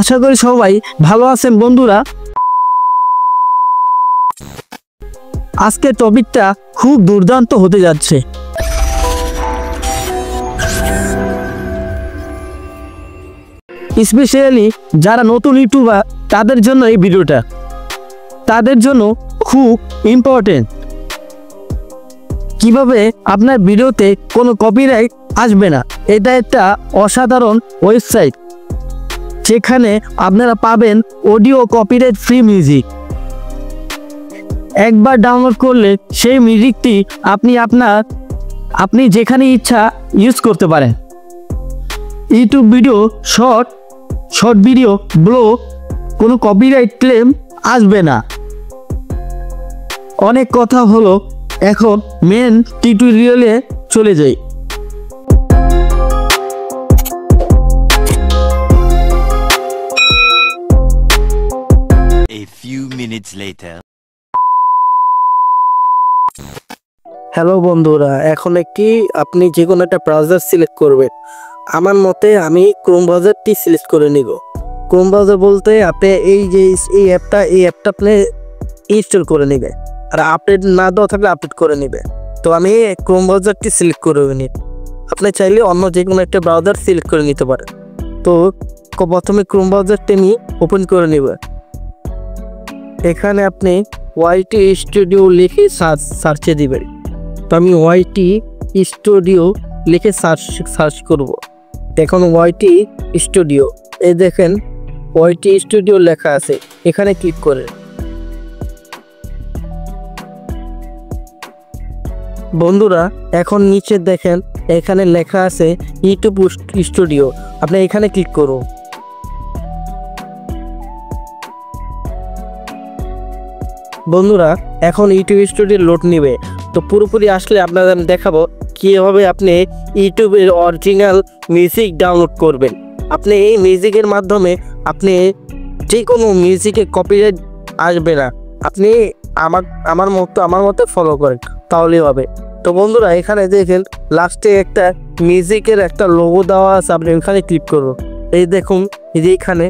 আশা করি সবাই ভালো আছেন বন্ধুরা। আজকের টপিকটা খুব দুর্দান্ত হতে যাচ্ছে। স্পেশালি যারা নতুন ইউটিউবার তাদের জন্য এই ভিডিওটা, তাদের জন্য খুব ইম্পর্টেন্ট। কিভাবে আপনার ভিডিওতে কোনো কপিরাইট আসবে না। এটা একটা অসাধারণ ওয়েবসাইট যেখানে আপনারা পাবেন অডিও কপিরাইট ফ্রি মিউজিক। একবার ডাউনলোড করলে সেই মিউজিকটি আপনি যেখানে ইচ্ছা ইউজ করতে পারেন। YouTube video, short video, blog, কোনো কপিরাইট ক্লেম আসবে না। অনেক কথা হলো, এখন মেন টিউটোরিয়ালে চলে যাই। A few minutes later. Hello বন্ধুরা, এখন আপনি যে কোনো একটা ব্রাউজার সিলেক্ট করবেন। আমার মতে আমি ক্রোম ব্রাউজারটি সিলেক্ট করে নিব। ক্রোম ব্রাউজার বলতে আপনি এই অ্যাপটা আপনি ইনস্টল করে নেবে, আর আপডেট না দেওয়া থাকলে আপডেট করে নেবে। তো আমি ক্রোম ব্রাউজারটি সিলেক্ট করে নিই। আপনি চাইলে অন্য যে কোনো একটা ব্রাউজার সিলেক্ট করে নিতে পারেন। তো প্রথমে ক্রোম ব্রাউজারটি আমি ওপেন করে নেব। এখানে আপনি ওয়াইটি স্টুডিও লিখে সার্চে দিবেন। তো আমি ওয়াইটি স্টুডিও লিখে সার্চ করব। এখন ওয়াইটি স্টুডিও, এই দেখেন ওয়াইটি স্টুডিও লেখা আছে, এখানে ক্লিক করে। বন্ধুরা এখন নিচে দেখেন এখানে লেখা আছে ইউটিউব স্টুডিও, আপনি এখানে ক্লিক করুন। বন্ধুরা এখন ইউটিউব স্টুডিও লোড নেবে। তো পুরোপুরি আসলে আপনাদের আমি দেখাবো কীভাবে আপনি ইউটিউবের অরিজিনাল মিউজিক ডাউনলোড করবেন। আপনি এই মিউজিকের মাধ্যমে আপনি যে কোনো মিউজিকে কপিরাইট আসবে না। আপনি আমার মতো ফলো করেন তাহলেই হবে। তো বন্ধুরা এখানে দেখেন লাস্টে একটা মিউজিকের একটা লোগো দেওয়া আছে, আপনি এখানে ক্লিক করুন। এই দেখুন এই যে এখানে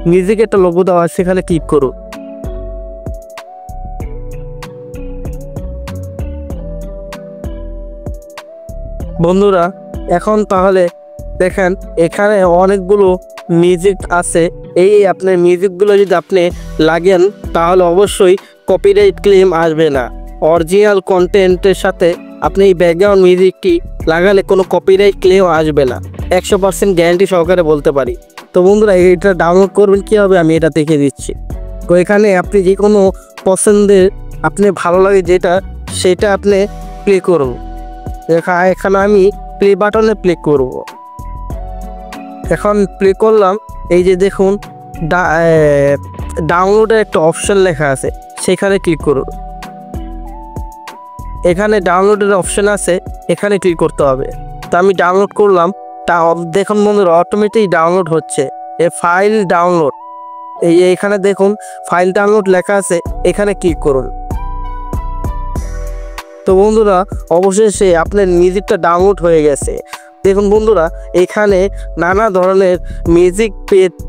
মিউজিকের একটা লোগো দেওয়া আছে, সেখানে ক্লিক করুন। বন্ধুরা এখন তাহলে দেখেন এখানে অনেকগুলো মিউজিক আছে। এই আপনার মিউজিকগুলো যদি আপনি লাগেন তাহলে অবশ্যই কপিরাইট ক্লেম আসবে না। অরিজিনাল কন্টেন্টের সাথে আপনি এই ব্যাকগ্রাউন্ড মিউজিকটি লাগালে কোনো কপিরাইট ক্লেম আসবে না, 100% গ্যারান্টি সহকারে বলতে পারি। তো বন্ধুরা এটা ডাউনলোড করবেন কীভাবে আমি এটা দেখে দিচ্ছি। তো এখানে আপনি যে কোনো পছন্দের আপনি ভালো লাগে যেটা, সেটা আপনি প্লে করুন। এখানে আমি প্লে বাটনে প্লে করব। এখন প্লে করলাম, এই যে দেখুন ডাউনলোডের একটা অপশন লেখা আছে, সেখানে ক্লিক করুন। এখানে ডাউনলোডের অপশন আছে, এখানে ক্লিক করতে হবে। তো আমি ডাউনলোড করলাম, তা দেখুন বন্ধুরা অটোমেটিক ডাউনলোড হচ্ছে। ফাইল ডাউনলোড, এই যে এখানে দেখুন ফাইল ডাউনলোড লেখা আছে, এখানে ক্লিক করুন। তো বন্ধুরা অবশেষে আপনার মিউজিকটা ডাউনলোড হয়ে গেছে। দেখুন বন্ধুরা এখানে নানা ধরনের মিউজিক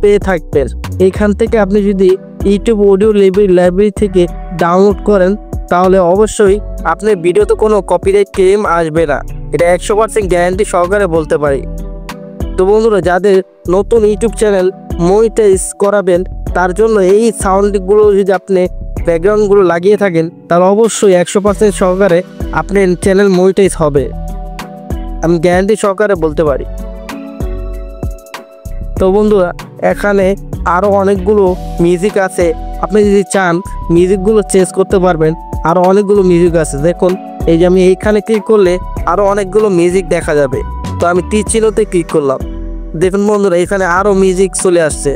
পেয়ে থাকবেন। এখান থেকে আপনি যদি ইউটিউব অডিও লাইব্রেরি থেকে ডাউনলোড করেন তাহলে অবশ্যই আপনার ভিডিওতে কোনো কপিরাইট ক্লেম আসবে না, এটা 100% গ্যারান্টি সহকারে বলতে পারি। তো বন্ধুরা যাদের নতুন ইউটিউব চ্যানেল মনিটাইজ করাবেন, তার জন্য এই সাউন্ডগুলো যদি আপনি ব্যাকগ্রাউন্ডগুলো লাগিয়ে থাকেন তাহলে অবশ্যই 100% সহকারে আপনার চ্যানেল মনিটাইজ হবে, আমি গ্যারান্টি সহকারে বলতে পারি। তো বন্ধুরা এখানে আরও অনেকগুলো মিউজিক আছে, আপনি যদি চান মিউজিকগুলো চেঞ্জ করতে পারবেন। আরও অনেকগুলো মিউজিক আছে, দেখুন এই যে আমি এইখানে ক্লিক করলে আরও অনেকগুলো মিউজিক দেখা যাবে। তো আমি তীরচিহ্নতে ক্লিক করলাম, দেখুন বন্ধুরা এখানে আরও মিউজিক চলে আসছে।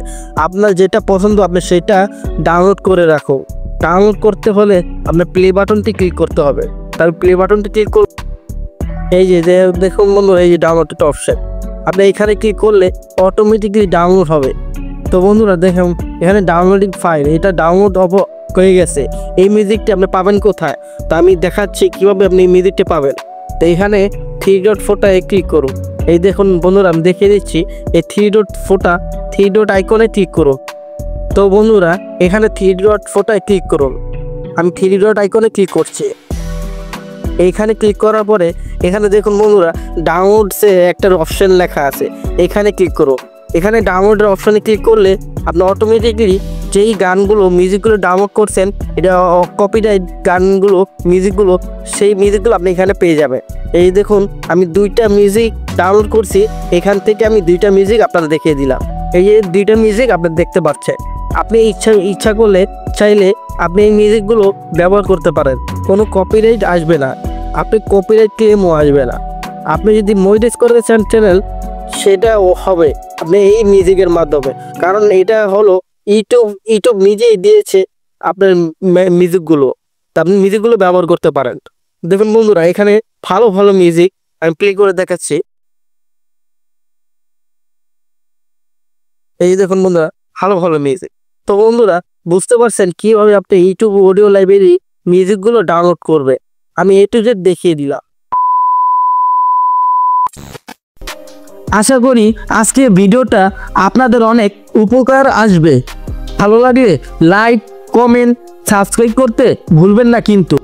আপনার যেটা পছন্দ আপনি সেটা ডাউনলোড করে রাখো। ডাউনলোড করতে হলে আপনার প্লে বাটনটি ক্লিক করতে হবে। তার প্লে বাটনটি ক্লিক করুন, এই যে দেখুন বন্ধুরা এই যে ডাউনলোড একটা অপশন, আপনি এখানে ক্লিক করলে অটোমেটিকলি ডাউনলোড হবে। তো বন্ধুরা দেখুন এখানে ডাউনলোডিং ফাইল, এটা ডাউনলোড হয়ে গেছে। এই মিউজিকটি আপনি পাবেন কোথায়, তা আমি দেখাচ্ছি কীভাবে আপনি এই মিউজিকটি পাবেন। তো এখানে 3 ডট 4টায় ক্লিক করুন। এই দেখুন বন্ধুরা, আমি দেখিয়ে দিচ্ছি। এই থ্রি ডট আইকনে ক্লিক করুন। তো বন্ধুরা, এখানে থ্রি ডট ফোটায় ক্লিক করুন। আমি থ্রি ডট আইকনে ক্লিক করছি। এইখানে ক্লিক করার পরে এখানে দেখুন বন্ধুরা, ডাউনলোডসে একটা অপশন লেখা আছে, এখানে ক্লিক করুন। এখানে ডাউনলোডের অপশনে ক্লিক করলে আপনি অটোমেটিকলি যেই গানগুলো মিউজিকগুলো ডাউনলোড করছেন, এটা কপিরাইট গানগুলো মিউজিকগুলো, সেই মিউজিকগুলো আপনি এখানে পেয়ে যাবেন। এই দেখুন, আমি 2টা মিউজিক ডাউনলোড করছি। এখান থেকে আমি 2টা মিউজিক আপনাদের দেখিয়ে দিলাম। এই যে 2টা মিউজিক আপনি দেখতে পাচ্ছেন। আপনি ইচ্ছা করলে চাইলে আপনি এই মিউজিকগুলো ব্যবহার করতে পারেন, কোনো কপিরাইট আসবে না, আপনি কপিরাইট ক্লেমও আসবে না। আপনি যদি মনিটাইজ করতে চান চ্যানেল, সেটাও হবে আপনি এই মিউজিকের মাধ্যমে, কারণ এটা হলো ইউটিউব নিজেই দিয়েছে আপনার মিউজিকগুলো, তা আপনি মিউজিকগুলো ব্যবহার করতে পারেন। দেখুন বন্ধুরা, এখানে ভালো ভালো মিউজিক আমি প্লে করে দেখাচ্ছি। এই দেখুন বন্ধুরা, ভালো ভালো মিউজিক। তো বন্ধুরা, বুঝতে পারছেন কিভাবে আপনি ইউটিউব অডিও লাইব্রেরি মিউজিকগুলো ডাউনলোড করবে। আমি A to Z দেখিয়ে দিলাম। আশা করি আজকের ভিডিওটা আপনাদের অনেক উপকার আসবে। ভালো লাগলে লাইক, কমেন্ট, সাবস্ক্রাইব করতে ভুলবেন না কিন্তু।